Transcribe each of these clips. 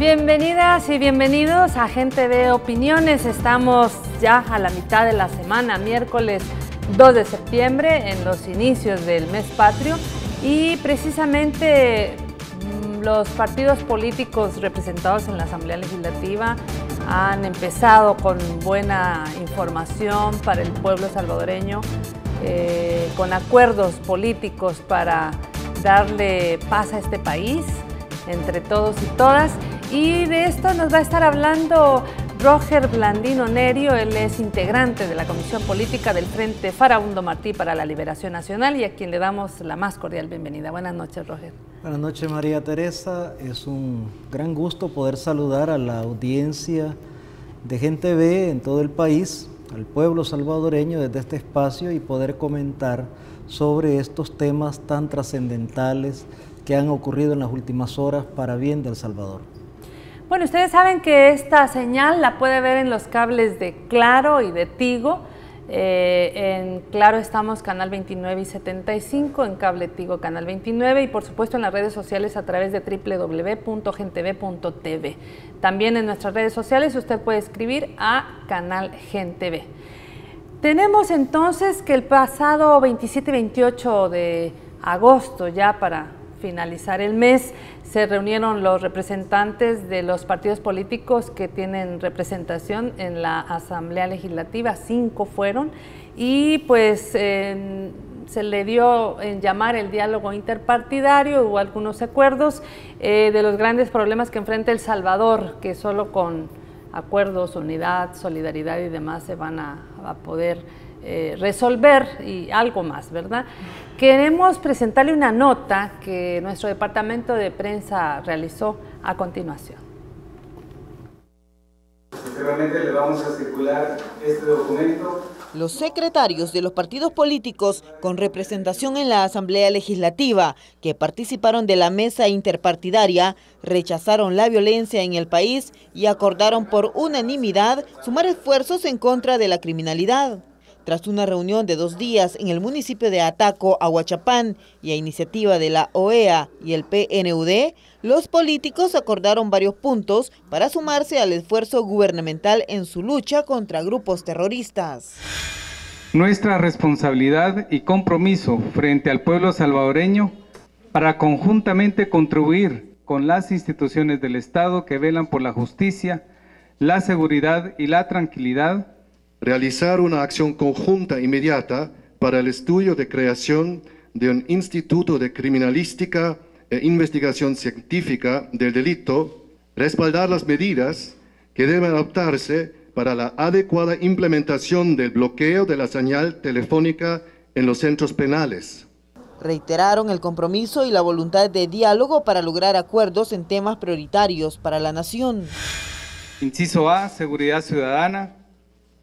Bienvenidas y bienvenidos a Gente de Opiniones. Estamos ya a la mitad de la semana, miércoles 2 de septiembre, en los inicios del mes patrio, y precisamente los partidos políticos representados en la Asamblea Legislativa han empezado con buena información para el pueblo salvadoreño, con acuerdos políticos para darle paz a este país entre todos y todas. Y de esto nos va a estar hablando Roger Blandino Nerio. Él es integrante de la Comisión Política del Frente Farabundo Martí para la Liberación Nacional, y a quien le damos la más cordial bienvenida. Buenas noches, Roger. Buenas noches, María Teresa. Es un gran gusto poder saludar a la audiencia de Gente B en todo el país, al pueblo salvadoreño desde este espacio, y poder comentar sobre estos temas tan trascendentales que han ocurrido en las últimas horas para bien de El Salvador. Bueno, ustedes saben que esta señal la puede ver en los cables de Claro y de Tigo. En Claro estamos canal 29 y 75, en cable Tigo canal 29, y por supuesto en las redes sociales a través de www.genteb.tv. También en nuestras redes sociales usted puede escribir a Canal Gente B. Tenemos entonces que el pasado 27 y 28 de agosto, ya para finalizar el mes, se reunieron los representantes de los partidos políticos que tienen representación en la Asamblea Legislativa. 5 fueron, y pues se le dio en llamar el diálogo interpartidario. Hubo algunos acuerdos de los grandes problemas que enfrenta El Salvador, que solo con acuerdos, unidad, solidaridad y demás se van a poder resolver, y algo más, ¿verdad? Queremos presentarle una nota que nuestro departamento de prensa realizó a continuación. Posteriormente le vamos a circular este documento. Los secretarios de los partidos políticos con representación en la Asamblea Legislativa que participaron de la mesa interpartidaria rechazaron la violencia en el país y acordaron por unanimidad sumar esfuerzos en contra de la criminalidad. Tras una reunión de 2 días en el municipio de Ataco, Ahuachapán, y a iniciativa de la OEA y el PNUD, los políticos acordaron varios puntos para sumarse al esfuerzo gubernamental en su lucha contra grupos terroristas. Nuestra responsabilidad y compromiso frente al pueblo salvadoreño para conjuntamente contribuir con las instituciones del Estado que velan por la justicia, la seguridad y la tranquilidad. Realizar una acción conjunta inmediata para el estudio de creación de un Instituto de Criminalística e Investigación Científica del Delito, respaldar las medidas que deben adoptarse para la adecuada implementación del bloqueo de la señal telefónica en los centros penales. Reiteraron el compromiso y la voluntad de diálogo para lograr acuerdos en temas prioritarios para la nación. Inciso A, seguridad ciudadana.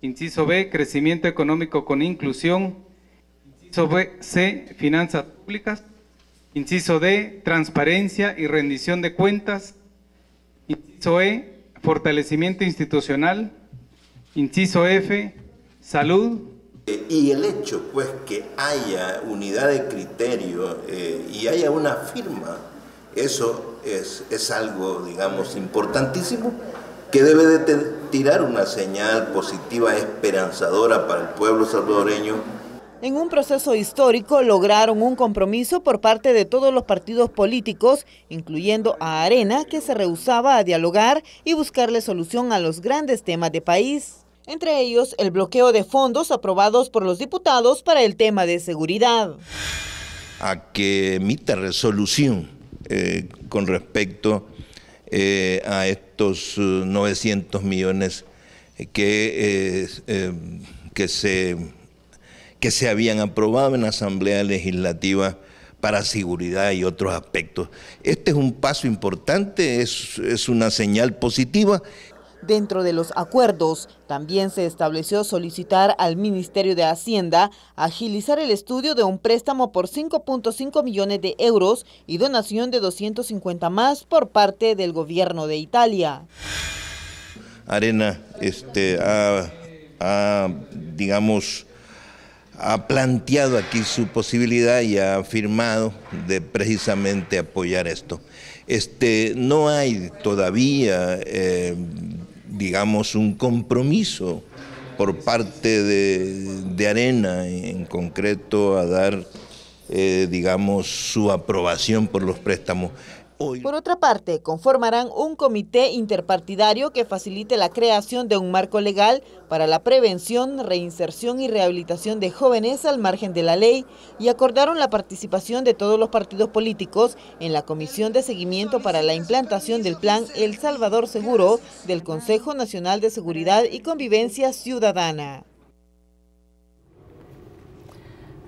Inciso B, crecimiento económico con inclusión. Inciso C, finanzas públicas. Inciso D, transparencia y rendición de cuentas. Inciso E, fortalecimiento institucional. Inciso F, salud. Y el hecho, pues, que haya unidad de criterio y haya una firma, eso es algo, digamos, importantísimo, que debe de tirar una señal positiva, esperanzadora para el pueblo salvadoreño. En un proceso histórico lograron un compromiso por parte de todos los partidos políticos, incluyendo a Arena, que se rehusaba a dialogar y buscarle solución a los grandes temas de país. Entre ellos, el bloqueo de fondos aprobados por los diputados para el tema de seguridad. A que emita resolución con respecto a estos 900 millones que se habían aprobado en la Asamblea Legislativa para seguridad y otros aspectos. Este es un paso importante, es una señal positiva. Dentro de los acuerdos, también se estableció solicitar al Ministerio de Hacienda agilizar el estudio de un préstamo por 5.5 millones de euros y donación de 250 más por parte del gobierno de Italia. Arena digamos, ha planteado aquí su posibilidad y ha afirmado de precisamente apoyar esto. No hay todavía, digamos, un compromiso por parte de Arena, en concreto, a dar, digamos, su aprobación por los préstamos. Por otra parte, conformarán un comité interpartidario que facilite la creación de un marco legal para la prevención, reinserción y rehabilitación de jóvenes al margen de la ley y acordaron la participación de todos los partidos políticos en la Comisión de Seguimiento para la implantación del Plan El Salvador Seguro del Consejo Nacional de Seguridad y Convivencia Ciudadana.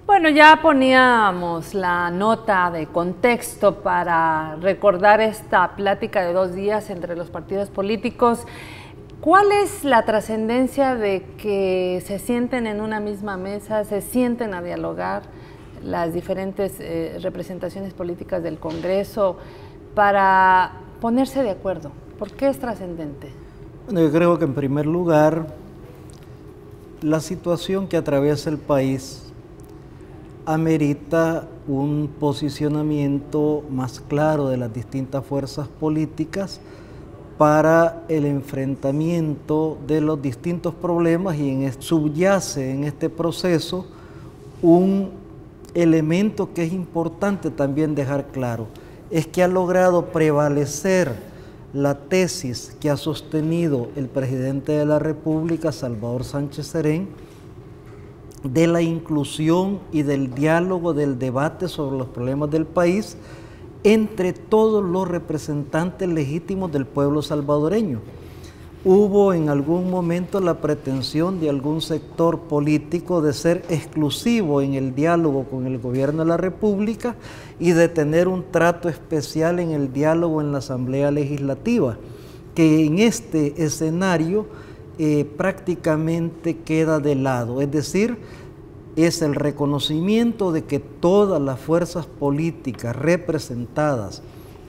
Bueno, ya poníamos la nota de contexto para recordar esta plática de 2 días entre los partidos políticos. ¿Cuál es la trascendencia de que se sienten en una misma mesa, se sienten a dialogar las diferentes representaciones políticas del Congreso para ponerse de acuerdo? ¿Por qué es trascendente? Bueno, yo creo que en primer lugar, la situación que atraviesa el país amerita un posicionamiento más claro de las distintas fuerzas políticas para el enfrentamiento de los distintos problemas y subyace en este proceso un elemento que es importante también dejar claro, es que ha logrado prevalecer la tesis que ha sostenido el presidente de la República, Salvador Sánchez Serén, de la inclusión y del diálogo, del debate sobre los problemas del país entre todos los representantes legítimos del pueblo salvadoreño. Hubo en algún momento la pretensión de algún sector político de ser exclusivo en el diálogo con el gobierno de la República y de tener un trato especial en el diálogo en la Asamblea Legislativa, que en este escenario prácticamente queda de lado, es decir, es el reconocimiento de que todas las fuerzas políticas representadas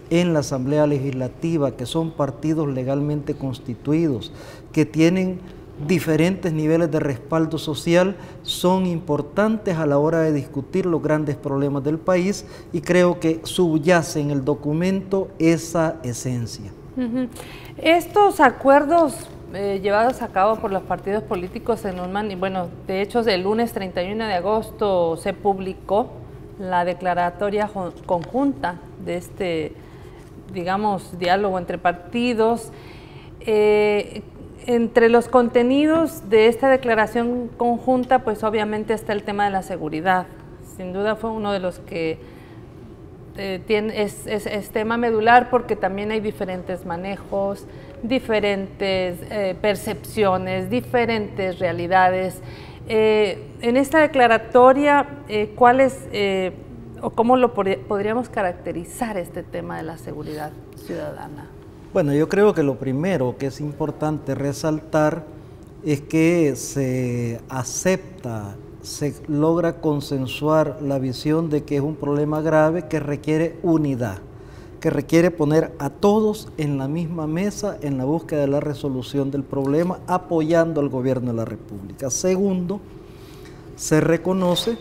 en la Asamblea Legislativa, que son partidos legalmente constituidos, que tienen diferentes niveles de respaldo social, son importantes a la hora de discutir los grandes problemas del país y creo que subyace en el documento esa esencia. Estos acuerdos llevados a cabo por los partidos políticos en UNMAN, y bueno, de hecho el lunes 31 de agosto se publicó la declaratoria conjunta de este, digamos, diálogo entre partidos. Entre los contenidos de esta declaración conjunta, pues obviamente está el tema de la seguridad. Sin duda fue uno de los que es tema medular porque también hay diferentes manejos, diferentes percepciones, diferentes realidades. En esta declaratoria, ¿cuáles o cómo lo podríamos caracterizar este tema de la seguridad ciudadana? Bueno, yo creo que lo primero que es importante resaltar es que se acepta, se logra consensuar la visión de que es un problema grave que requiere unidad, que requiere poner a todos en la misma mesa en la búsqueda de la resolución del problema, apoyando al gobierno de la República. Segundo, se reconoce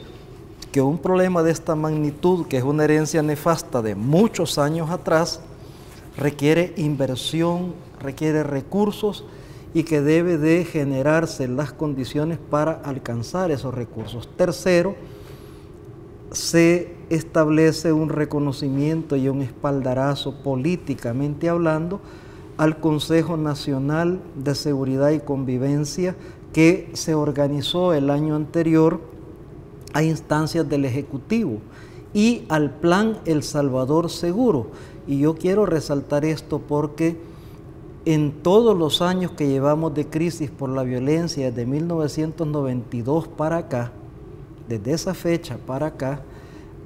que un problema de esta magnitud, que es una herencia nefasta de muchos años atrás, requiere inversión, requiere recursos y que debe de generarse las condiciones para alcanzar esos recursos. Tercero, se establece un reconocimiento y un espaldarazo políticamente hablando al Consejo Nacional de Seguridad y Convivencia que se organizó el año anterior a instancias del Ejecutivo y al Plan El Salvador Seguro. Y yo quiero resaltar esto porque en todos los años que llevamos de crisis por la violencia, desde 1992 para acá, desde esa fecha para acá,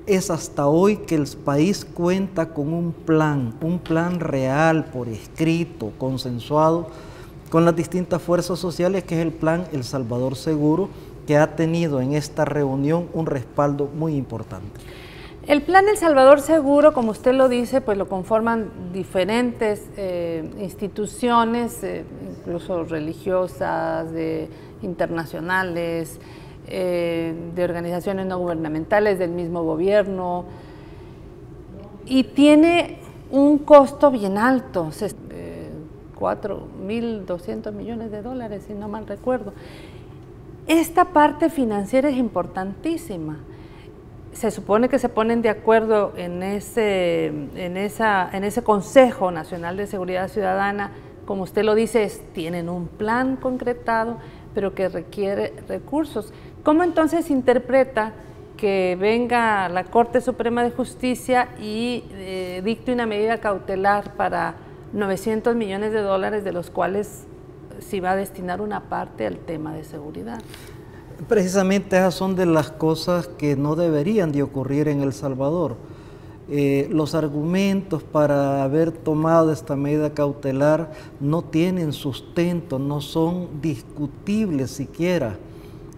es hasta hoy que el país cuenta con un plan real, por escrito, consensuado, con las distintas fuerzas sociales, que es el Plan El Salvador Seguro, que ha tenido en esta reunión un respaldo muy importante. El Plan El Salvador Seguro, como usted lo dice, pues lo conforman diferentes instituciones, incluso religiosas, internacionales, de organizaciones no gubernamentales, del mismo gobierno, y tiene un costo bien alto, 4.200 millones de dólares, si no mal recuerdo. Esta parte financiera es importantísima. Se supone que se ponen de acuerdo en ese Consejo Nacional de Seguridad Ciudadana, como usted lo dice, tienen un plan concretado, pero que requiere recursos. ¿Cómo entonces interpreta que venga la Corte Suprema de Justicia y dicte una medida cautelar para 900 millones de dólares, de los cuales se va a destinar una parte al tema de seguridad? Precisamente esas son de las cosas que no deberían de ocurrir en El Salvador. Los argumentos para haber tomado esta medida cautelar no tienen sustento, no son discutibles siquiera,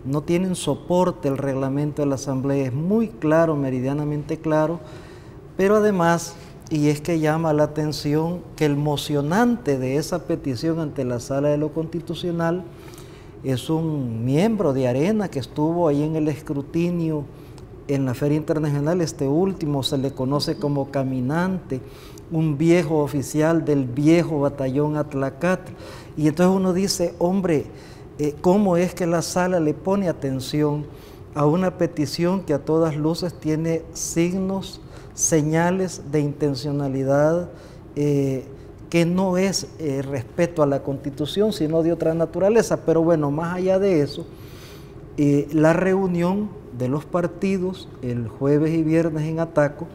no tienen soporte. El reglamento de la Asamblea es muy claro, meridianamente claro, pero además, y es que llama la atención que el mocionante de esa petición ante la Sala de lo Constitucional es un miembro de Arena que estuvo ahí en el escrutinio en la Feria Internacional. Este último se le conoce como caminante, un viejo oficial del viejo batallón Atlacatl. Y entonces uno dice, hombre, ¿cómo es que la Sala le pone atención a una petición que a todas luces tiene signos, señales de intencionalidad que no es respeto a la Constitución, sino de otra naturaleza? Pero bueno, más allá de eso, la reunión de los partidos el jueves y viernes en Ataco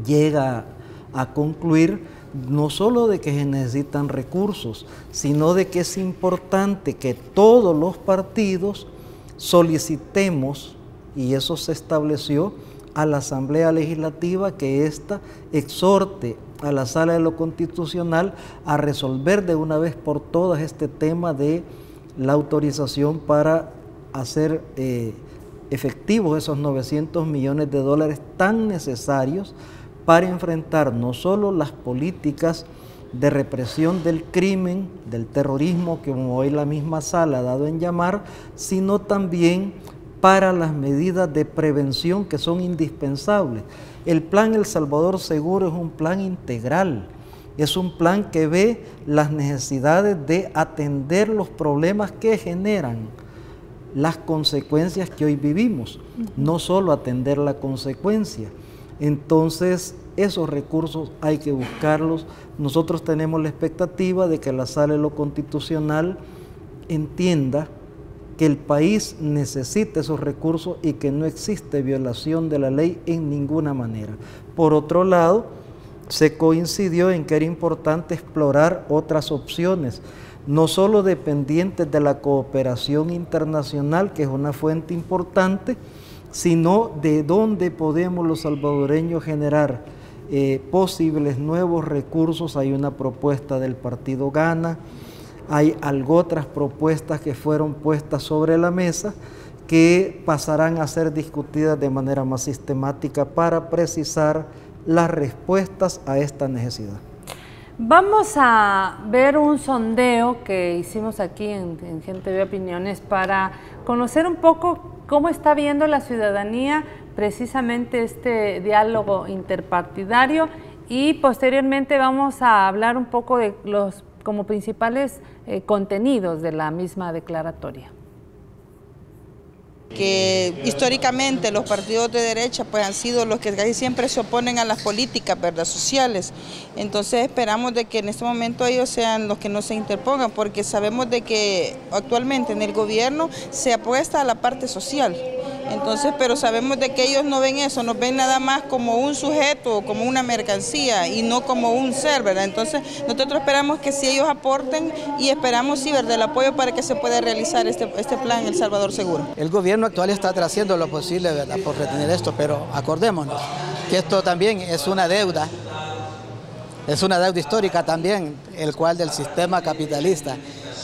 llega a concluir no solo de que se necesitan recursos, sino de que es importante que todos los partidos solicitemos, y eso se estableció, a la Asamblea Legislativa que ésta exhorte a la Sala de lo Constitucional a resolver de una vez por todas este tema de la autorización para hacer efectivos esos 900 millones de dólares tan necesarios para enfrentar no solo las políticas de represión del crimen, del terrorismo, que como hoy la misma Sala ha dado en llamar, sino también para las medidas de prevención que son indispensables. El plan El Salvador Seguro es un plan integral, es un plan que ve las necesidades de atender los problemas que generan las consecuencias que hoy vivimos, no solo atender la consecuencia. Entonces, esos recursos hay que buscarlos. Nosotros tenemos la expectativa de que la Sala de lo Constitucional entienda que el país necesita esos recursos y que no existe violación de la ley en ninguna manera. Por otro lado, se coincidió en que era importante explorar otras opciones, no solo dependientes de la cooperación internacional, que es una fuente importante, sino de dónde podemos los salvadoreños generar posibles nuevos recursos. Hay una propuesta del partido Gana, hay algo otras propuestas que fueron puestas sobre la mesa que pasarán a ser discutidas de manera más sistemática para precisar las respuestas a esta necesidad. Vamos a ver un sondeo que hicimos aquí en Gente Ve Opiniones para conocer un poco cómo está viendo la ciudadanía precisamente este diálogo interpartidario, y posteriormente vamos a hablar un poco de los como principales contenidos de la misma declaratoria. Que históricamente los partidos de derecha pues han sido los que casi siempre se oponen a las políticas, ¿verdad?, sociales. Entonces esperamos de que en este momento ellos sean los que no se interpongan, porque sabemos de que actualmente en el gobierno se apuesta a la parte social. Entonces, pero sabemos de que ellos no ven eso, nos ven nada más como un sujeto, como una mercancía y no como un ser, ¿verdad? Entonces, nosotros esperamos que si ellos aporten y esperamos, sí, ¿verdad?, el apoyo para que se pueda realizar este plan El Salvador Seguro. El gobierno actual está haciendo lo posible, ¿verdad?, por retener esto, pero acordémonos que esto también es una deuda histórica también, el cual del sistema capitalista,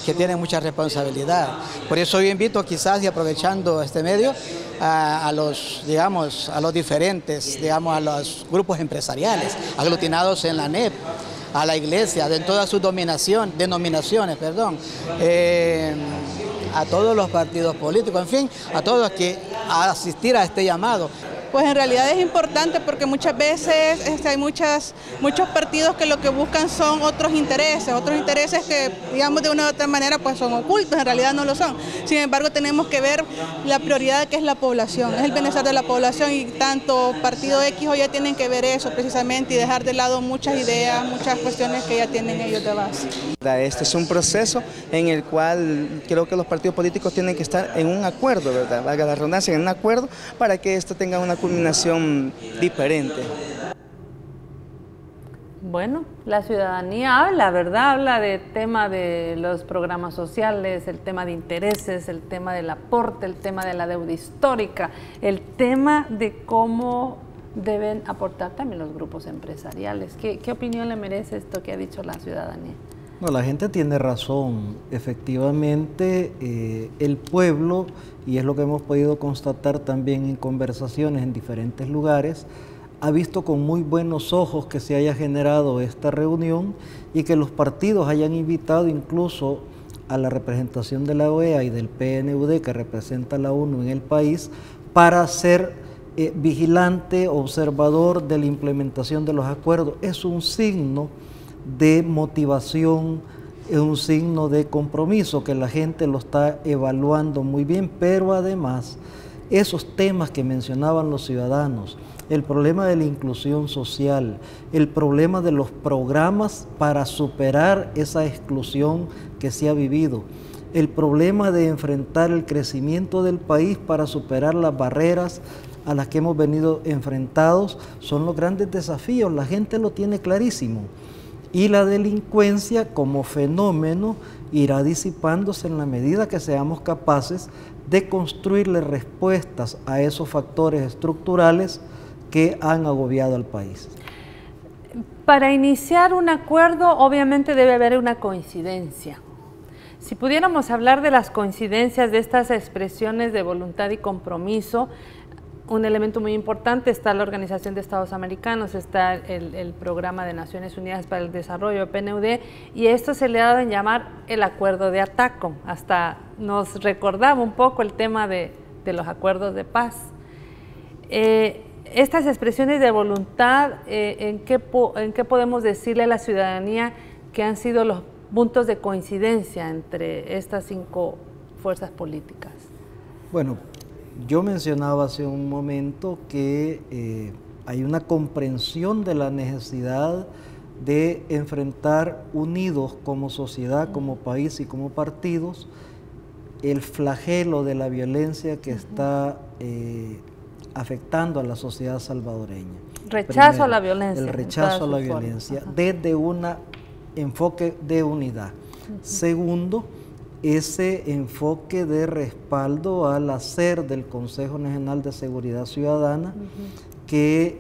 que tiene mucha responsabilidad. Por eso yo invito quizás, y aprovechando este medio, a los diferentes, a los grupos empresariales aglutinados en la NEP, a la iglesia, de todas sus denominaciones, a todos los partidos políticos, en fin, a todos los que a asistir a este llamado. Pues en realidad es importante porque muchas veces hay muchos partidos que lo que buscan son otros intereses que, digamos, de una u otra manera pues son ocultos, en realidad no lo son. Sin embargo, tenemos que ver la prioridad que es la población, es el bienestar de la población, y tanto partido X o Y tienen que ver eso precisamente y dejar de lado muchas ideas, muchas cuestiones que ya tienen ellos de base. Este es un proceso en el cual creo que los partidos políticos tienen que estar en un acuerdo, ¿verdad? Valga la redundancia, en un acuerdo para que esto tenga una culminación diferente. Bueno, la ciudadanía habla, ¿verdad? Habla del tema de los programas sociales, el tema de intereses, el tema del aporte, el tema de la deuda histórica, el tema de cómo deben aportar también los grupos empresariales. ¿Qué opinión le merece esto que ha dicho la ciudadanía? No, la gente tiene razón. Efectivamente, el pueblo, y es lo que hemos podido constatar también en conversaciones en diferentes lugares, ha visto con muy buenos ojos que se haya generado esta reunión y que los partidos hayan invitado incluso a la representación de la OEA y del PNUD, que representa a la ONU en el país, para ser vigilante, observador de la implementación de los acuerdos. Es un signo de motivación, es un signo de compromiso, que la gente lo está evaluando muy bien, pero además esos temas que mencionaban los ciudadanos, el problema de la inclusión social, el problema de los programas para superar esa exclusión que se ha vivido, el problema de enfrentar el crecimiento del país para superar las barreras a las que hemos venido enfrentados, son los grandes desafíos. La gente lo tiene clarísimo. Y la delincuencia como fenómeno irá disipándose en la medida que seamos capaces de construirle respuestas a esos factores estructurales que han agobiado al país. Para iniciar un acuerdo, obviamente debe haber una coincidencia. Si pudiéramos hablar de las coincidencias de estas expresiones de voluntad y compromiso, un elemento muy importante está la Organización de Estados Americanos, está el Programa de Naciones Unidas para el Desarrollo, PNUD, y esto se le ha dado en llamar el Acuerdo de ATACO. Hasta nos recordaba un poco el tema de los acuerdos de paz. Estas expresiones de voluntad, ¿en qué podemos decirle a la ciudadanía que han sido los puntos de coincidencia entre estas 5 fuerzas políticas? Bueno, yo mencionaba hace un momento que hay una comprensión de la necesidad de enfrentar unidos como sociedad, como país y como partidos el flagelo de la violencia que está afectando a la sociedad salvadoreña. Rechazo a la violencia. El rechazo a la violencia desde un enfoque de unidad. Segundo, ese enfoque de respaldo al hacer del Consejo Nacional de Seguridad Ciudadana, que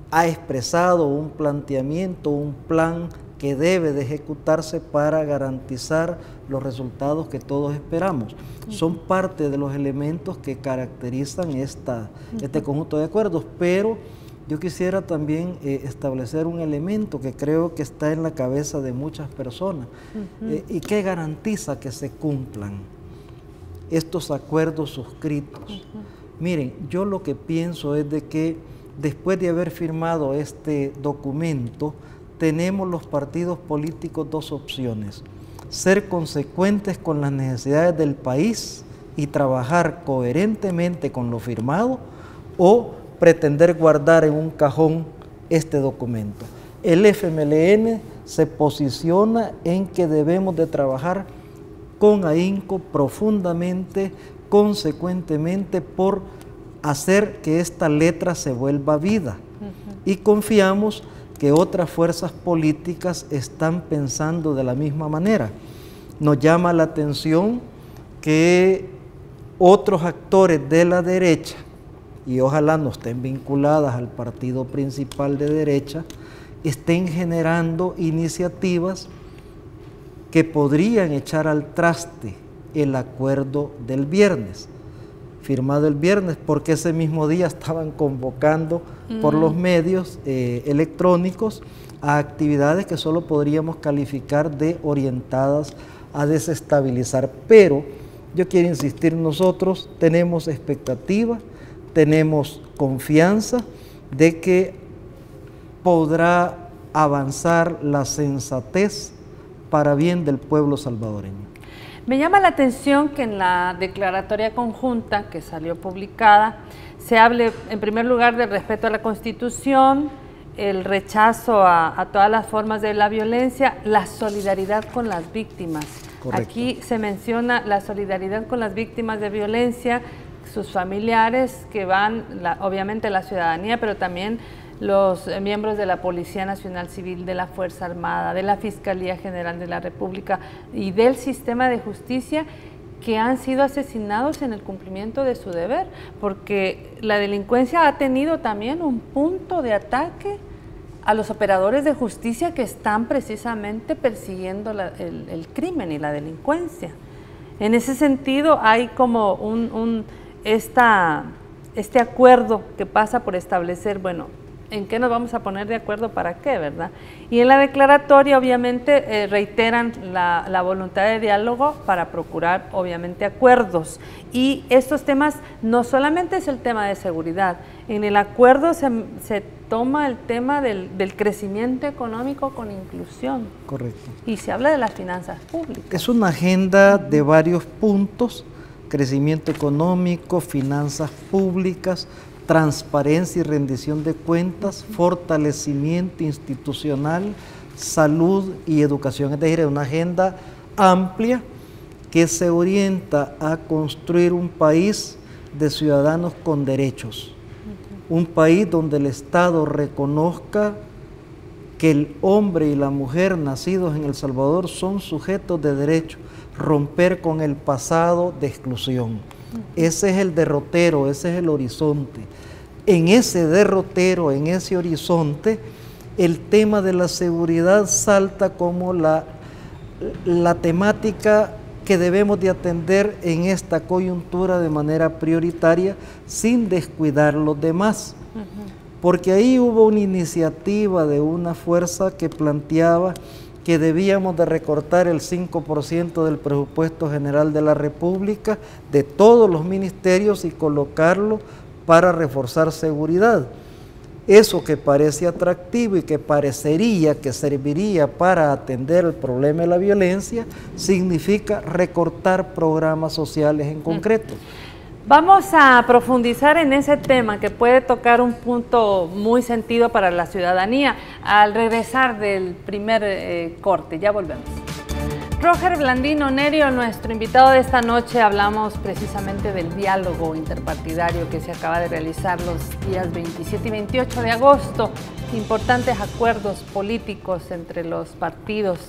ha expresado un planteamiento, un plan que debe de ejecutarse para garantizar los resultados que todos esperamos. Son parte de los elementos que caracterizan este conjunto de acuerdos, pero yo quisiera también establecer un elemento que creo que está en la cabeza de muchas personas y que garantiza que se cumplan estos acuerdos suscritos. Miren, yo lo que pienso es de que después de haber firmado este documento, tenemos los partidos políticos 2 opciones: ser consecuentes con las necesidades del país y trabajar coherentemente con lo firmado, o pretender guardar en un cajón este documento. El FMLN se posiciona en que debemos de trabajar con ahínco, profundamente, consecuentemente, por hacer que esta letra se vuelva vida. Y confiamos que otras fuerzas políticas están pensando de la misma manera. Nos llama la atención que otros actores de la derecha, y ojalá no estén vinculadas al partido principal de derecha, estén generando iniciativas que podrían echar al traste el acuerdo del viernes, firmado el viernes, porque ese mismo día estaban convocando por los medios electrónicos a actividades que solo podríamos calificar de orientadas a desestabilizar. Pero Yo quiero insistir, nosotros tenemos expectativa, tenemos confianza de que podrá avanzar la sensatez para bien del pueblo salvadoreño. Me llama la atención que en la declaratoria conjunta que salió publicada se hable en primer lugar del respeto a la Constitución, el rechazo a todas las formas de la violencia, la solidaridad con las víctimas. Correcto. Aquí se menciona la solidaridad con las víctimas de violencia, sus familiares que van, obviamente la ciudadanía, pero también los miembros de la Policía Nacional Civil, de la Fuerza Armada, de la Fiscalía General de la República y del sistema de justicia que han sido asesinados en el cumplimiento de su deber, porque la delincuencia ha tenido también un punto de ataque a los operadores de justicia que están precisamente persiguiendo el crimen y la delincuencia. En ese sentido hay como este acuerdo que pasa por establecer, bueno, ¿en qué nos vamos a poner de acuerdo para qué, verdad? Y en la declaratoria obviamente reiteran la voluntad de diálogo para procurar obviamente acuerdos. Y estos temas no solamente es el tema de seguridad, en el acuerdo se toma el tema del crecimiento económico con inclusión. Correcto. Y se habla de las finanzas públicas. Es una agenda de varios puntos: crecimiento económico, finanzas públicas, transparencia y rendición de cuentas, fortalecimiento institucional, salud y educación. Es decir, es una agenda amplia que se orienta a construir un país de ciudadanos con derechos, un país donde el Estado reconozca que el hombre y la mujer nacidos en El Salvador son sujetos de derecho, romper con el pasado de exclusión. Ese es el derrotero, ese es el horizonte. En ese derrotero, en ese horizonte, el tema de la seguridad salta como la temática que debemos de atender en esta coyuntura de manera prioritaria, sin descuidar los demás. Porque ahí hubo una iniciativa de una fuerza que planteaba que debíamos de recortar el 5% del presupuesto general de la República, de todos los ministerios, y colocarlo para reforzar seguridad. Eso que parece atractivo y que parecería que serviría para atender el problema de la violencia, significa recortar programas sociales en concreto. Vamos a profundizar en ese tema que puede tocar un punto muy sentido para la ciudadanía al regresar del primer corte. Ya volvemos. Roger Blandino Nerio, nuestro invitado de esta noche, hablamos precisamente del diálogo interpartidario que se acaba de realizar los días 27 y 28 de agosto. Importantes acuerdos políticos entre los partidos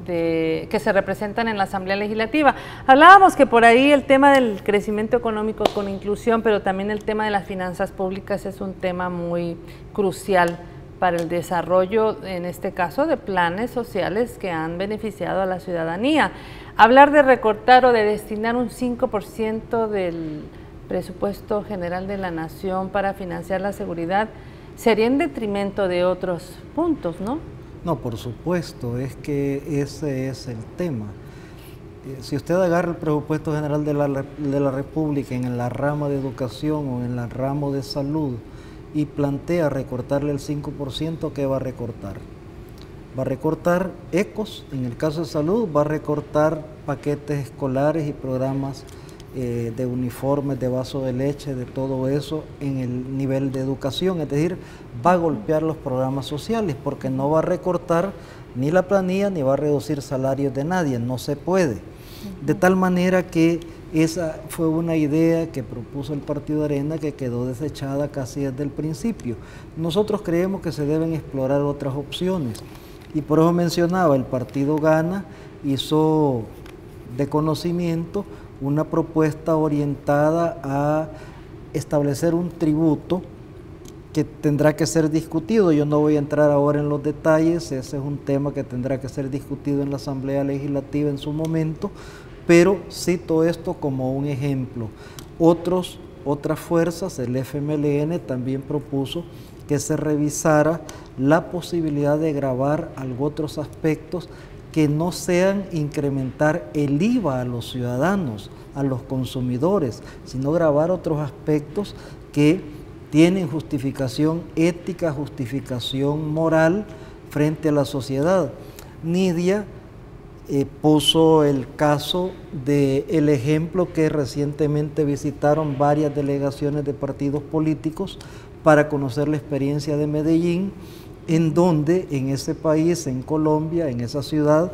que se representan en la Asamblea Legislativa. Hablábamos que por ahí el tema del crecimiento económico con inclusión, pero también el tema de las finanzas públicas es un tema muy crucial para el desarrollo, en este caso, de planes sociales que han beneficiado a la ciudadanía. Hablar de recortar o de destinar un 5% del presupuesto general de la Nación para financiar la seguridad sería en detrimento de otros puntos, ¿no? No, por supuesto, es que ese es el tema. Si usted agarra el presupuesto general de la República en la rama de educación o en el ramo de salud y plantea recortarle el 5%, ¿qué va a recortar? Va a recortar ECOS, en el caso de salud, va a recortar paquetes escolares y programas de uniformes, de vaso de leche, de todo eso en el nivel de educación. Es decir, va a golpear los programas sociales porque no va a recortar ni la planilla ni va a reducir salarios de nadie, no se puede. De tal manera que esa fue una idea que propuso el Partido Arena que quedó desechada casi desde el principio. Nosotros creemos que se deben explorar otras opciones y por eso mencionaba, el Partido Gana hizo de conocimiento una propuesta orientada a establecer un tributo que tendrá que ser discutido. Yo no voy a entrar ahora en los detalles, ese es un tema que tendrá que ser discutido en la Asamblea Legislativa en su momento, pero cito esto como un ejemplo. Otras fuerzas, el FMLN también propuso que se revisara la posibilidad de gravar otros aspectos que no sean incrementar el IVA a los ciudadanos, a los consumidores, sino gravar otros aspectos que tienen justificación ética, justificación moral frente a la sociedad. Nidia puso el caso del ejemplo que recientemente visitaron varias delegaciones de partidos políticos para conocer la experiencia de Medellín, en donde en ese país, en Colombia, en esa ciudad,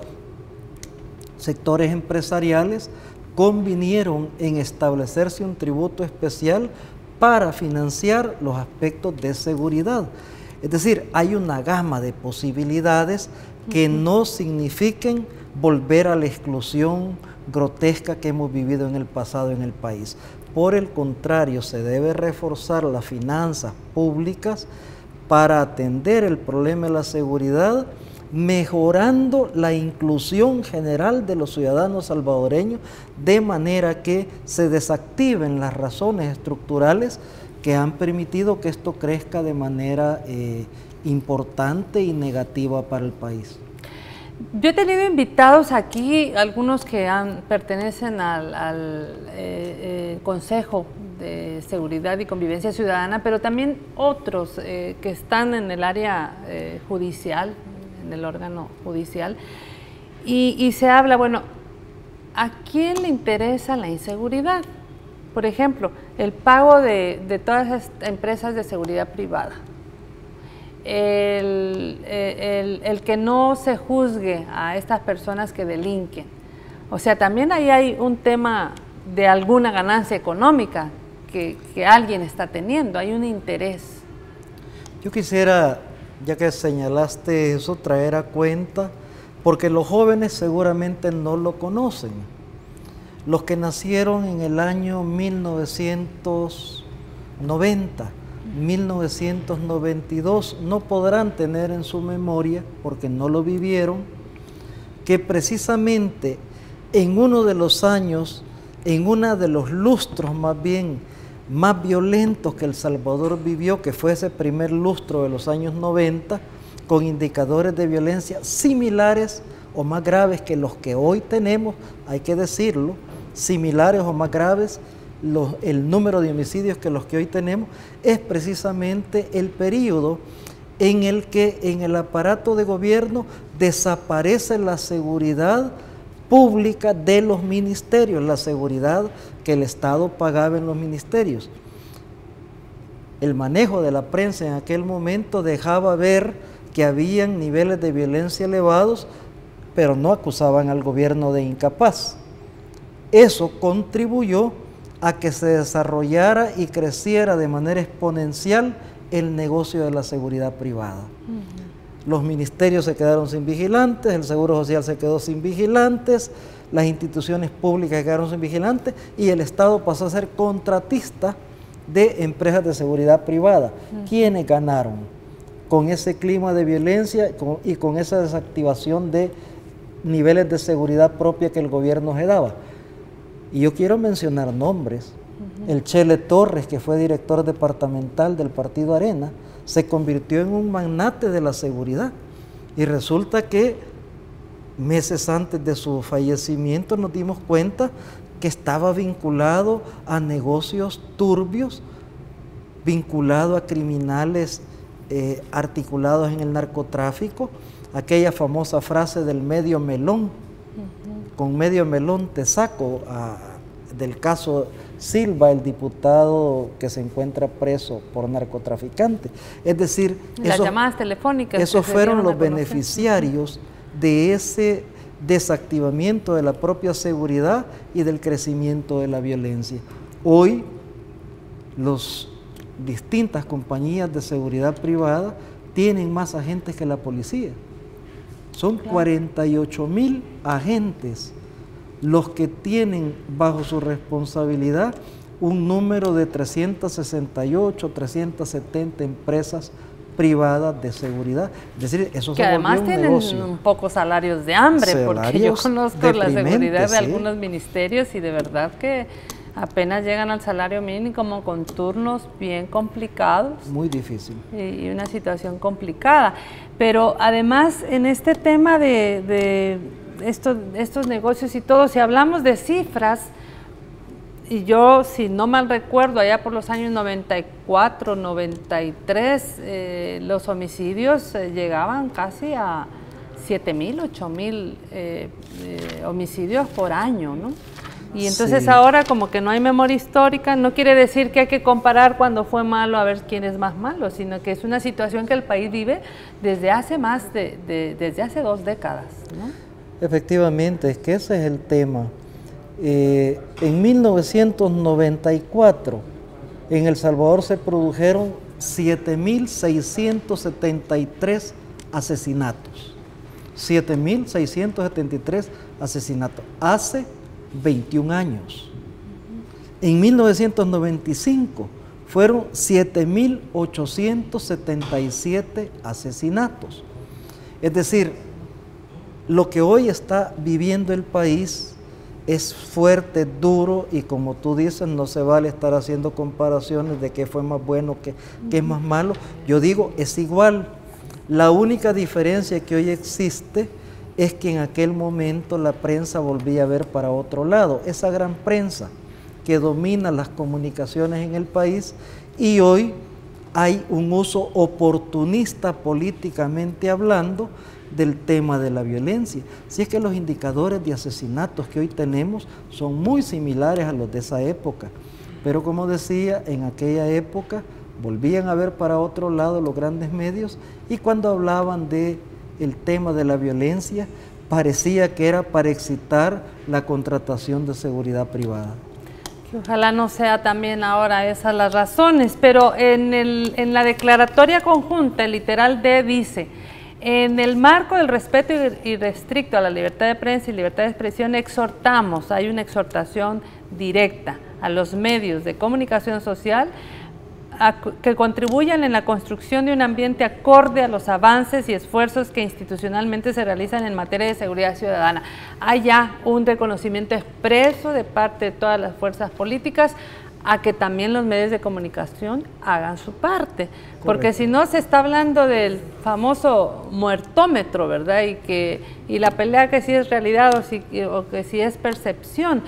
sectores empresariales convinieron en establecerse un tributo especial para financiar los aspectos de seguridad. Es decir, hay una gama de posibilidades que no signifiquen volver a la exclusión grotesca que hemos vivido en el pasado en el país. Por el contrario, se debe reforzar las finanzas públicas para atender el problema de la seguridad, mejorando la inclusión general de los ciudadanos salvadoreños, de manera que se desactiven las razones estructurales que han permitido que esto crezca de manera importante y negativa para el país. Yo he tenido invitados aquí, algunos que pertenecen al Consejo de Seguridad y Convivencia Ciudadana, pero también otros que están en el área judicial, en el órgano judicial, y se habla, bueno, ¿a quién le interesa la inseguridad? Por ejemplo, el pago de todas las empresas de seguridad privada. El que no se juzgue a estas personas que delinquen. O sea, también ahí hay un tema de alguna ganancia económica que alguien está teniendo, hay un interés. Yo quisiera, ya que señalaste eso, traer a cuenta, porque los jóvenes seguramente no lo conocen. Los que nacieron en el año 1990, 1992 no podrán tener en su memoria, porque no lo vivieron, que precisamente en uno de los años, en uno de los lustros más bien más violentos que El Salvador vivió, que fue ese primer lustro de los años 90, con indicadores de violencia similares o más graves que los que hoy tenemos, hay que decirlo, similares o más graves, el número de homicidios que los que hoy tenemos, es precisamente el periodo en el que en el aparato de gobierno desaparece la seguridad pública de los ministerios, la seguridad que el Estado pagaba en los ministerios. El manejo de la prensa en aquel momento dejaba ver que habían niveles de violencia elevados, pero no acusaban al gobierno de incapaz. Eso contribuyó a que se desarrollara y creciera de manera exponencial el negocio de la seguridad privada. Los ministerios se quedaron sin vigilantes, el Seguro Social se quedó sin vigilantes, las instituciones públicas quedaron sin vigilantes y el Estado pasó a ser contratista de empresas de seguridad privada. ¿Quiénes ganaron con ese clima de violencia y con esa desactivación de niveles de seguridad propia que el gobierno se daba? Y yo quiero mencionar nombres. El Chele Torres, que fue director departamental del Partido Arena, se convirtió en un magnate de la seguridad. Y resulta que meses antes de su fallecimiento nos dimos cuenta que estaba vinculado a negocios turbios, vinculado a criminales articulados en el narcotráfico. Aquella famosa frase del medio melón, con medio melón te saco, del caso Silva, el diputado que se encuentra preso por narcotraficante. Es decir, las llamadas telefónicas. Esos fueron los beneficiarios de ese desactivamiento de la propia seguridad y del crecimiento de la violencia. Hoy, las distintas compañías de seguridad privada tienen más agentes que la policía. Son 48,000 agentes los que tienen bajo su responsabilidad un número de 368, 370 empresas privadas de seguridad. Es decir, eso que se además volvió un tienen negocio. Un poco salarios de hambre, porque yo conozco la seguridad de sí. algunos ministerios y de verdad que Apenas llegan al salario mínimo con turnos bien complicados. Muy difícil. Y una situación complicada. Pero además en este tema de estos negocios y todo, si hablamos de cifras, y yo, si no mal recuerdo, allá por los años 94, 93, los homicidios llegaban casi a 7.000, 8.000 homicidios por año, ¿no? Y entonces sí, ahora como que no hay memoria histórica, no quiere decir que hay que comparar cuando fue malo a ver quién es más malo, sino que es una situación que el país vive desde hace desde hace 2 décadas, ¿no? Efectivamente, es que ese es el tema. En 1994 en El Salvador se produjeron 7.673 asesinatos. 7.673 asesinatos. Hace 21 años. En 1995 fueron 7.877 asesinatos. Es decir, lo que hoy está viviendo el país es fuerte, duro, y como tú dices, no se vale estar haciendo comparaciones de qué fue más bueno, qué es más malo. Yo digo, es igual. La única diferencia que hoy existe es que en aquel momento la prensa volvía a ver para otro lado, esa gran prensa que domina las comunicaciones en el país, y hoy hay un uso oportunista políticamente hablando del tema de la violencia. Si es que los indicadores de asesinatos que hoy tenemos son muy similares a los de esa época, pero como decía, en aquella época volvían a ver para otro lado los grandes medios, y cuando hablaban de el tema de la violencia, parecía que era para excitar la contratación de seguridad privada. Que ojalá no sea también ahora esas las razones, pero en la declaratoria conjunta, el literal D dice: en el marco del respeto irrestricto a la libertad de prensa y libertad de expresión, exhortamos, hay una exhortación directa a los medios de comunicación social que contribuyan en la construcción de un ambiente acorde a los avances y esfuerzos que institucionalmente se realizan en materia de seguridad ciudadana. Hay ya un reconocimiento expreso de parte de todas las fuerzas políticas a que también los medios de comunicación hagan su parte. Correcto. Porque si no, se está hablando del famoso muertómetro, ¿verdad? Y la pelea que si es realidad o que si es percepción.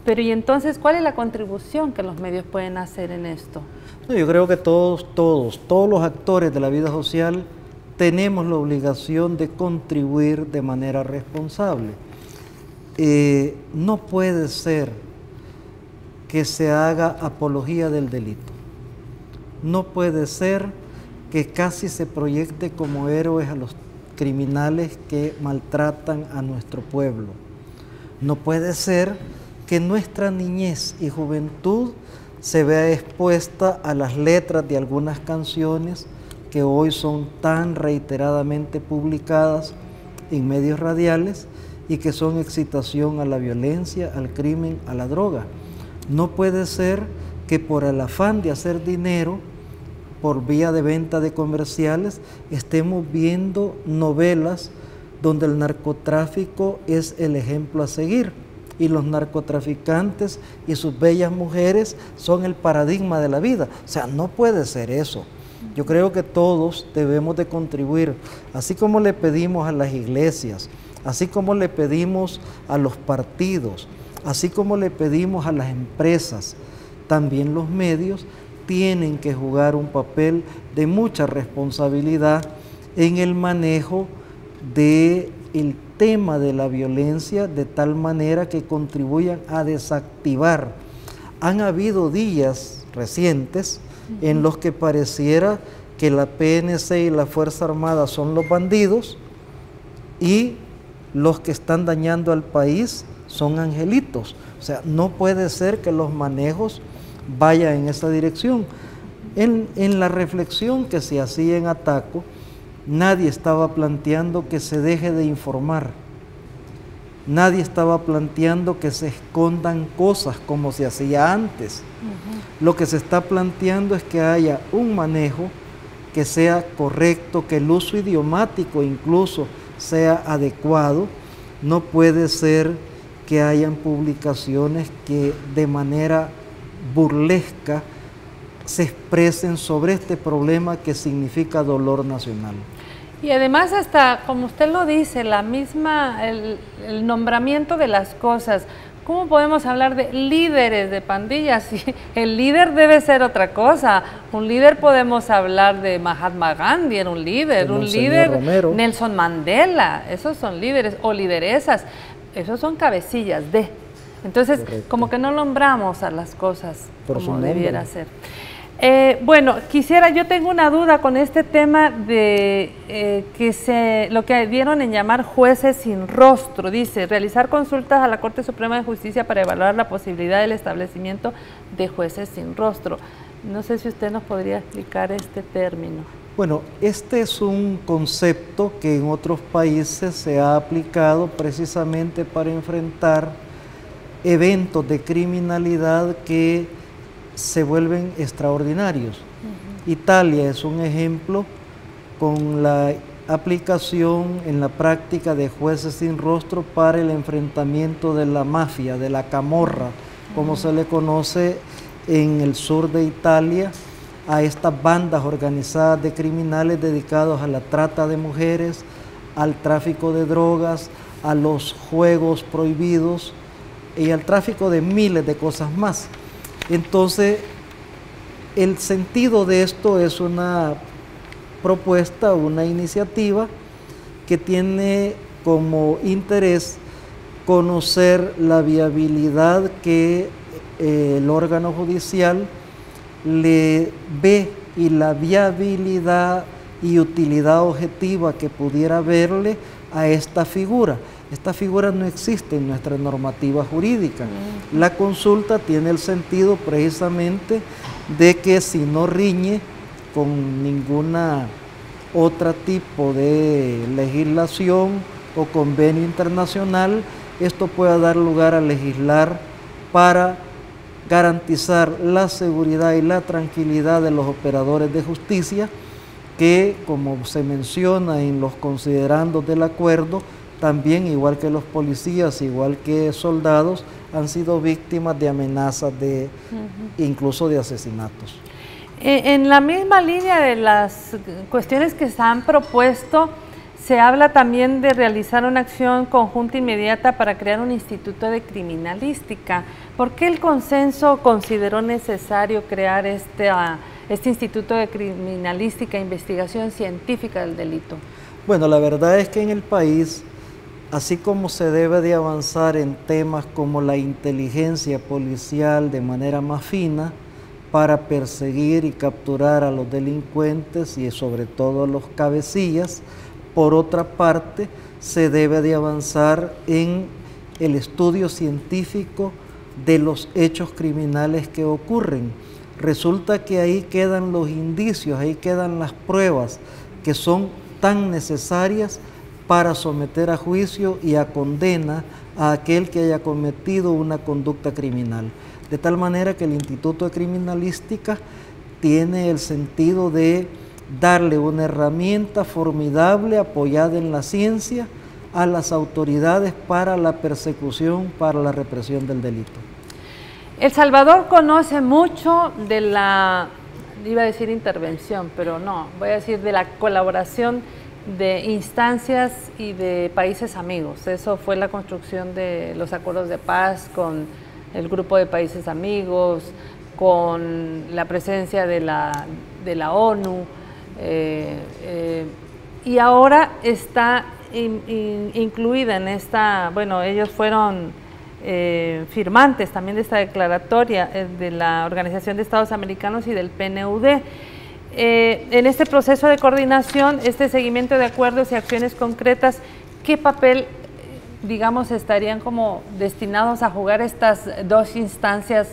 Pero ¿y entonces cuál es la contribución que los medios pueden hacer en esto? Yo creo que todos los actores de la vida social tenemos la obligación de contribuir de manera responsable. No puede ser que se haga apología del delito. No puede ser que casi se proyecte como héroes a los criminales que maltratan a nuestro pueblo. No puede ser que nuestra niñez y juventud se vea expuesta a las letras de algunas canciones que hoy son tan reiteradamente publicadas en medios radiales y que son excitación a la violencia, al crimen, a la droga. No puede ser que por el afán de hacer dinero, por vía de venta de comerciales, estemos viendo novelas donde el narcotráfico es el ejemplo a seguir y los narcotraficantes y sus bellas mujeres son el paradigma de la vida. O sea, no puede ser eso. Yo creo que todos debemos de contribuir, así como le pedimos a las iglesias, así como le pedimos a los partidos, así como le pedimos a las empresas, también los medios tienen que jugar un papel de mucha responsabilidad en el manejo del tema de la violencia, de tal manera que contribuyan a desactivar. Han habido días recientes en los que pareciera que la PNC y la Fuerza Armada son los bandidos y los que están dañando al país son angelitos. O sea, no puede ser que los manejos vayan en esa dirección. En la reflexión que se hacía en Ataco, nadie estaba planteando que se deje de informar. Nadie estaba planteando que se escondan cosas como se hacía antes. Lo que se está planteando es que haya un manejo que sea correcto, que el uso idiomático incluso sea adecuado. No puede ser que hayan publicaciones que de manera burlesca se expresen sobre este problema que significa dolor nacional. Y además hasta, como usted lo dice, el nombramiento de las cosas. ¿Cómo podemos hablar de líderes de pandillas? Si el líder debe ser otra cosa. Un líder podemos hablar de Mahatma Gandhi, era un líder Romero. Nelson Mandela, esos son líderes, o lideresas, esos son cabecillas de. Entonces, correcto, como que no nombramos a las cosas por como debiera ser. Bueno, yo tengo una duda con este tema de lo que dieron en llamar jueces sin rostro. Dice, realizar consultas a la Corte Suprema de Justicia para evaluar la posibilidad del establecimiento de jueces sin rostro. No sé si usted nos podría explicar este término. Bueno, este es un concepto que en otros países se ha aplicado precisamente para enfrentar eventos de criminalidad que se vuelven extraordinarios. Italia es un ejemplo con la aplicación en la práctica de jueces sin rostro para el enfrentamiento de la mafia, de la camorra, como se le conoce en el sur de Italia, a estas bandas organizadas de criminales dedicados a la trata de mujeres, al tráfico de drogas, a los juegos prohibidos y al tráfico de miles de cosas más. Entonces, el sentido de esto es una propuesta, una iniciativa que tiene como interés conocer la viabilidad que el órgano judicial le ve y la viabilidad y utilidad objetiva que pudiera verle a esta figura. Esta figura no existe en nuestra normativa jurídica. La consulta tiene el sentido precisamente de que si no riñe con ninguna otro tipo de legislación o convenio internacional, esto pueda dar lugar a legislar para garantizar la seguridad y la tranquilidad de los operadores de justicia que, como se menciona en los considerandos del acuerdo, también, igual que los policías, igual que soldados, han sido víctimas de amenazas, incluso de asesinatos. En la misma línea de las cuestiones que se han propuesto, se habla también de realizar una acción conjunta inmediata para crear un instituto de criminalística. ¿Por qué el consenso consideró necesario crear este instituto de criminalística e investigación científica del delito? Bueno, la verdad es que en el país, así como se debe de avanzar en temas como la inteligencia policial de manera más fina para perseguir y capturar a los delincuentes y sobre todo a los cabecillas, por otra parte se debe de avanzar en el estudio científico de los hechos criminales que ocurren. Resulta que ahí quedan los indicios, ahí quedan las pruebas que son tan necesarias para someter a juicio y a condena a aquel que haya cometido una conducta criminal. De tal manera que el Instituto de Criminalística tiene el sentido de darle una herramienta formidable apoyada en la ciencia a las autoridades para la persecución, para la represión del delito. El Salvador conoce mucho de iba a decir intervención, pero no, voy a decir de la colaboración de instancias y de países amigos. Eso fue la construcción de los acuerdos de paz con el grupo de países amigos, con la presencia de la ONU, y ahora está incluida en esta, bueno, ellos fueron firmantes también de esta declaratoria de la Organización de Estados Americanos y del PNUD. En este proceso de coordinación, este seguimiento de acuerdos y acciones concretas, ¿qué papel, digamos, estarían como destinados a jugar estas dos instancias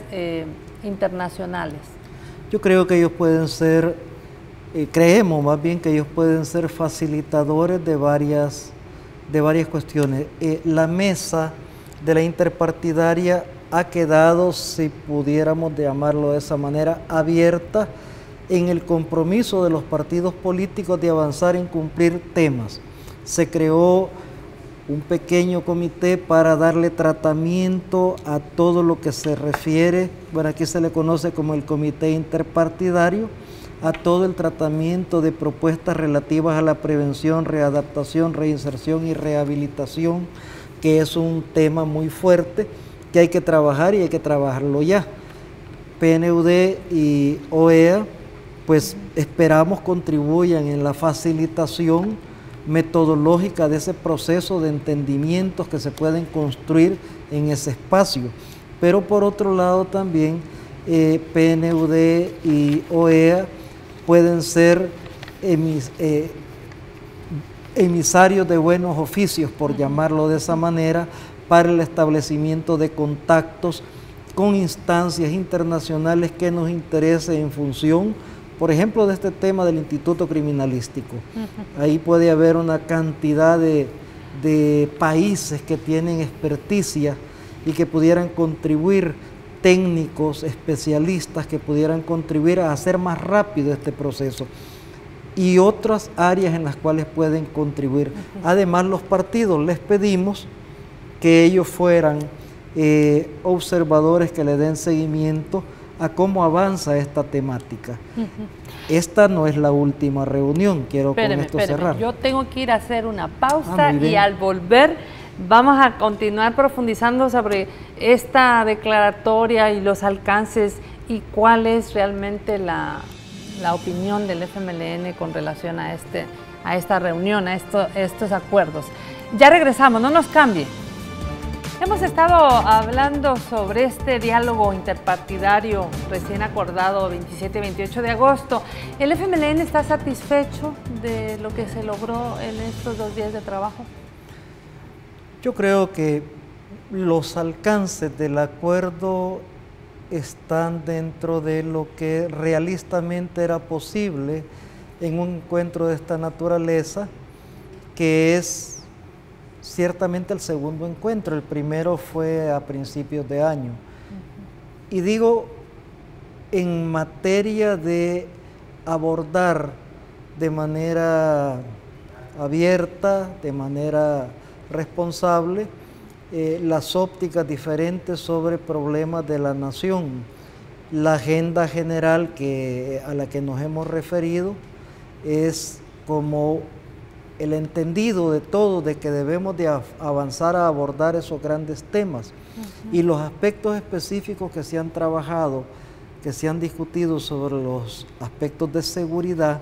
internacionales? Yo creo que ellos pueden ser, creemos más bien que ellos pueden ser facilitadores de varias cuestiones. La mesa de la interpartidaria ha quedado, si pudiéramos llamarlo de esa manera, abierta en el compromiso de los partidos políticos de avanzar en cumplir temas. Se creó un pequeño comité para darle tratamiento a todo lo que se refiere, bueno, aquí se le conoce como el comité interpartidario, a todo el tratamiento de propuestas relativas a la prevención, readaptación, reinserción y rehabilitación, que es un tema muy fuerte que hay que trabajar y hay que trabajarlo ya. PNUD y OEA, pues esperamos contribuyan en la facilitación metodológica de ese proceso de entendimientos que se pueden construir en ese espacio. Pero por otro lado también PNUD y OEA pueden ser emisarios de buenos oficios, por llamarlo de esa manera, para el establecimiento de contactos con instancias internacionales que nos interese en función, por ejemplo, de este tema del Instituto Criminalístico. Ahí puede haber una cantidad de países que tienen experticia y que pudieran contribuir, técnicos, especialistas que pudieran contribuir a hacer más rápido este proceso, y otras áreas en las cuales pueden contribuir. Además, los partidos les pedimos que ellos fueran observadores que le den seguimiento a cómo avanza esta temática. Esta no es la última reunión, quiero con esto cerrar. Yo tengo que ir a hacer una pausa y al volver vamos a continuar profundizando sobre esta declaratoria y los alcances y cuál es realmente la opinión del FMLN con relación a esta reunión, a estos acuerdos. Ya regresamos, no nos cambie. Hemos estado hablando sobre este diálogo interpartidario recién acordado 27 y 28 de agosto. ¿El FMLN está satisfecho de lo que se logró en estos 2 días de trabajo? Yo creo que los alcances del acuerdo están dentro de lo que realistamente era posible en un encuentro de esta naturaleza, que es ciertamente el segundo encuentro. El primero fue a principios de año. Y digo, en materia de abordar de manera abierta, de manera responsable, las ópticas diferentes sobre problemas de la nación. La agenda general a la que nos hemos referido es como el entendido de todos de que debemos de avanzar a abordar esos grandes temas, y los aspectos específicos que se han trabajado, que se han discutido sobre los aspectos de seguridad,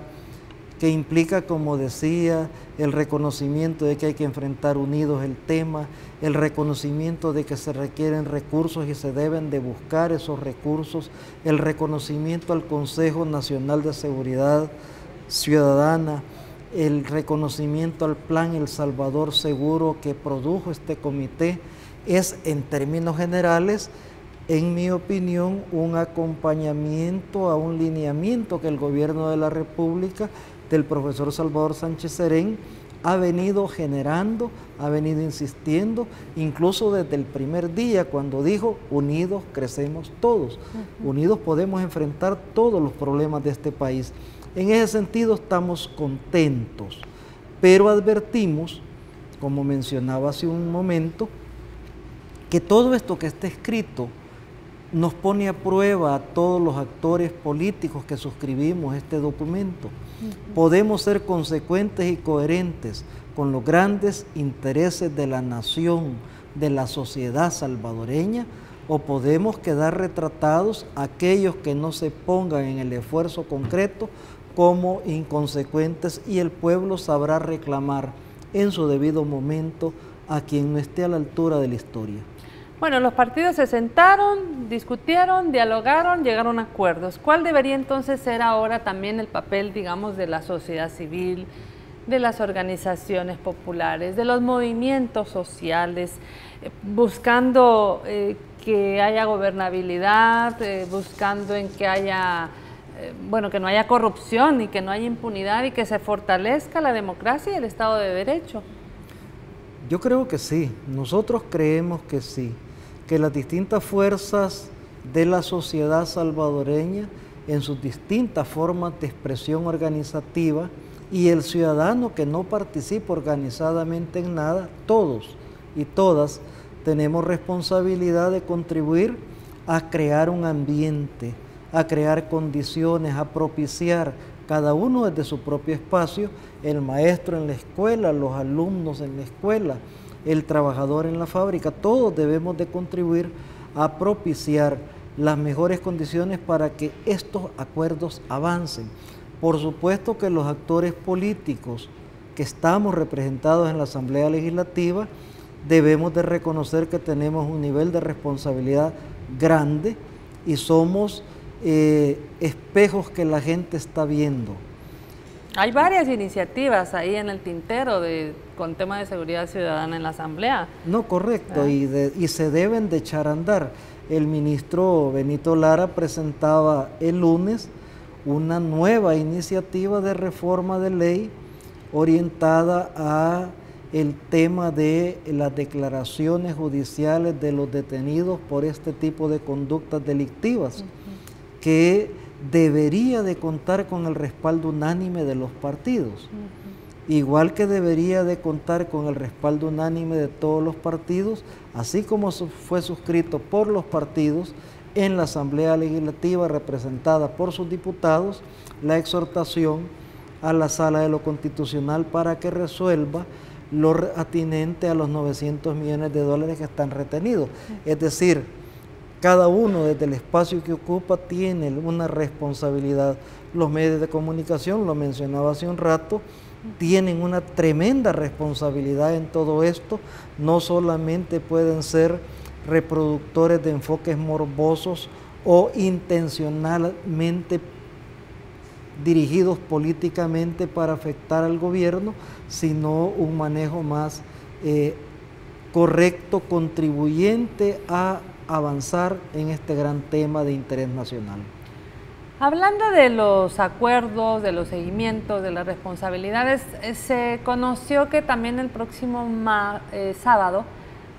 que implica, como decía, el reconocimiento de que hay que enfrentar unidos el tema, el reconocimiento de que se requieren recursos y se deben de buscar esos recursos, el reconocimiento al Consejo Nacional de Seguridad Ciudadana, el reconocimiento al Plan El Salvador Seguro que produjo este comité, es en términos generales, en mi opinión, un acompañamiento a un lineamiento que el gobierno de la República del profesor Salvador Sánchez Serén ha venido generando, ha venido insistiendo, incluso desde el primer día cuando dijo: unidos crecemos todos, unidos podemos enfrentar todos los problemas de este país. En ese sentido estamos contentos, pero advertimos, como mencionaba hace un momento, que todo esto que está escrito nos pone a prueba a todos los actores políticos que suscribimos este documento. Podemos ser consecuentes y coherentes con los grandes intereses de la nación, de la sociedad salvadoreña, o podemos quedar retratados aquellos que no se pongan en el esfuerzo concreto como inconsecuentes, y el pueblo sabrá reclamar en su debido momento a quien no esté a la altura de la historia. Bueno, los partidos se sentaron, discutieron, dialogaron, llegaron a acuerdos. ¿Cuál debería entonces ser ahora también el papel, digamos, de la sociedad civil, de las organizaciones populares, de los movimientos sociales, buscando que haya gobernabilidad, buscando en que haya, que no haya corrupción y que no haya impunidad y que se fortalezca la democracia y el Estado de Derecho? Yo creo que sí, nosotros creemos que sí, que las distintas fuerzas de la sociedad salvadoreña, en sus distintas formas de expresión organizativa, Y el ciudadano que no participa organizadamente en nada, todos y todas tenemos responsabilidad de contribuir a crear un ambiente, a crear condiciones, a propiciar cada uno desde su propio espacio, el maestro en la escuela, los alumnos en la escuela, el trabajador en la fábrica, todos debemos de contribuir a propiciar las mejores condiciones para que estos acuerdos avancen. Por supuesto que los actores políticos que estamos representados en la Asamblea Legislativa debemos de reconocer que tenemos un nivel de responsabilidad grande y somos espejos que la gente está viendo. Hay varias iniciativas ahí en el tintero con tema de seguridad ciudadana en la Asamblea. No, correcto, y se deben de echar a andar. El ministro Benito Lara presentaba el lunes una nueva iniciativa de reforma de ley orientada a el tema de las declaraciones judiciales de los detenidos por este tipo de conductas delictivas, que debería de contar con el respaldo unánime de los partidos, igual que debería de contar con el respaldo unánime de todos los partidos, así como fue suscrito por los partidos en la Asamblea Legislativa representada por sus diputados, la exhortación a la Sala de lo Constitucional para que resuelva lo atinente a los 900 millones de dólares que están retenidos. Es decir, cada uno desde el espacio que ocupa tiene una responsabilidad. Los medios de comunicación, lo mencionaba hace un rato, tienen una tremenda responsabilidad en todo esto. No solamente pueden ser reproductores de enfoques morbosos o intencionalmente dirigidos políticamente para afectar al gobierno, sino un manejo más correcto, contribuyente a avanzar en este gran tema de interés nacional. Hablando de los acuerdos, de los seguimientos, de las responsabilidades, se conoció que también el próximo sábado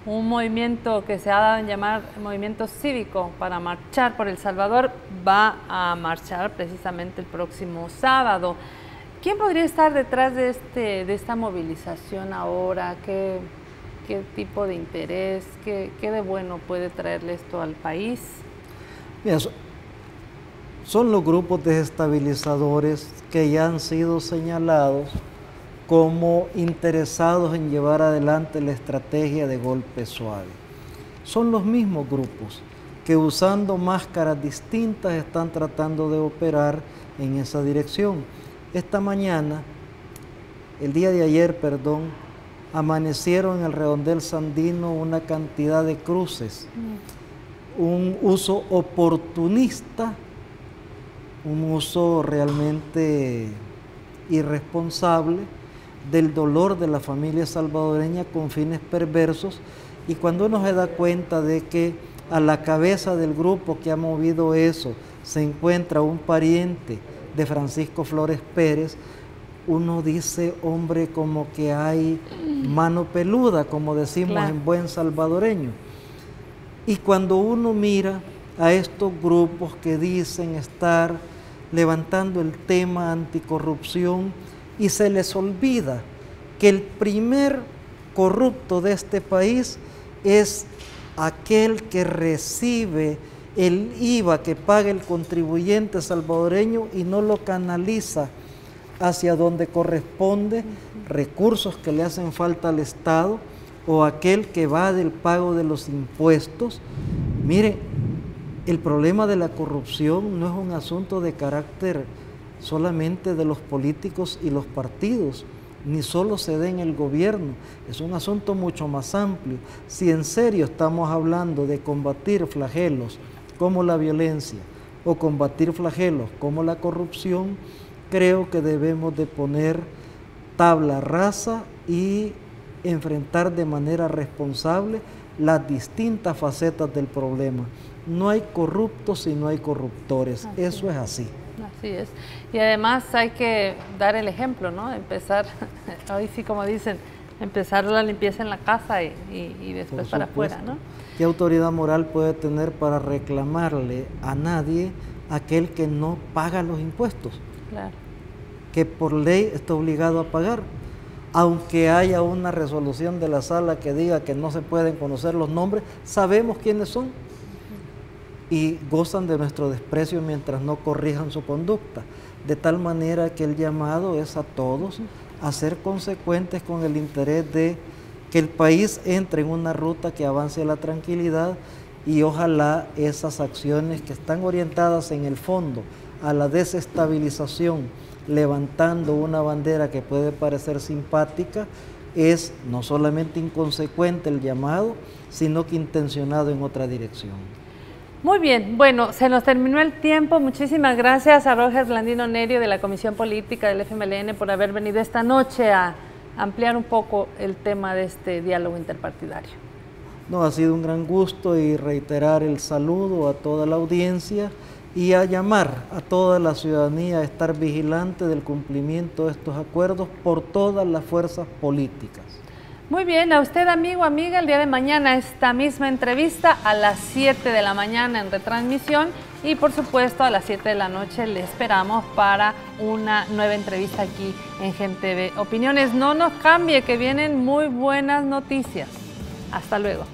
un movimiento que se ha dado en llamar Movimiento Cívico para marchar por El Salvador va a marchar precisamente el próximo sábado. ¿Quién podría estar detrás de esta movilización ahora? ¿Qué tipo de interés? ¿Qué de bueno puede traerle esto al país? Mira, son los grupos desestabilizadores que ya han sido señalados como interesados en llevar adelante la estrategia de golpe suave. Son los mismos grupos que usando máscaras distintas están tratando de operar en esa dirección. Esta mañana, el día de ayer, perdón, amanecieron en el Redondel Sandino una cantidad de cruces, un uso oportunista, un uso realmente irresponsable del dolor de la familia salvadoreña con fines perversos, y cuando uno se da cuenta de que a la cabeza del grupo que ha movido eso se encuentra un pariente de Francisco Flores Pérez, uno dice, hombre, como que hay mano peluda, como decimos en buen salvadoreño. Y cuando uno mira a estos grupos que dicen estar levantando el tema anticorrupción y se les olvida que el primer corrupto de este país es aquel que recibe el IVA que paga el contribuyente salvadoreño y no lo canaliza hacia donde corresponde, recursos que le hacen falta al Estado, o aquel que va del pago de los impuestos. Mire, el problema de la corrupción no es un asunto de carácter solamente de los políticos y los partidos, ni solo se da en el gobierno, es un asunto mucho más amplio. Si en serio estamos hablando de combatir flagelos como la violencia o combatir flagelos como la corrupción, creo que debemos de poner tabla rasa y enfrentar de manera responsable las distintas facetas del problema. No hay corruptos si no hay corruptores, eso es así. Así es. Y además hay que dar el ejemplo, ¿no? Empezar, hoy sí como dicen, empezar la limpieza en la casa y después para afuera, ¿no? ¿Qué autoridad moral puede tener para reclamarle a nadie aquel que no paga los impuestos? Claro. que por ley está obligado a pagar. Aunque haya una resolución de la sala que diga que no se pueden conocer los nombres, sabemos quiénes son y gozan de nuestro desprecio mientras no corrijan su conducta. De tal manera que el llamado es a todos a ser consecuentes con el interés de que el país entre en una ruta que avance a la tranquilidad, y ojalá esas acciones que están orientadas en el fondo a la desestabilización, levantando una bandera que puede parecer simpática, es no solamente inconsecuente el llamado, sino que intencionado en otra dirección. Muy bien, bueno, se nos terminó el tiempo. Muchísimas gracias a Roger Blandino Nerio de la Comisión Política del FMLN por haber venido esta noche a ampliar un poco el tema de este diálogo interpartidario. No, ha sido un gran gusto, y reiterar el saludo a toda la audiencia y a llamar a toda la ciudadanía a estar vigilante del cumplimiento de estos acuerdos por todas las fuerzas políticas. Muy bien, a usted, amigo, amiga, el día de mañana esta misma entrevista a las 7 de la mañana en retransmisión, y por supuesto a las 7 de la noche le esperamos para una nueva entrevista aquí en GenTV Opiniones. No nos cambie, que vienen muy buenas noticias. Hasta luego.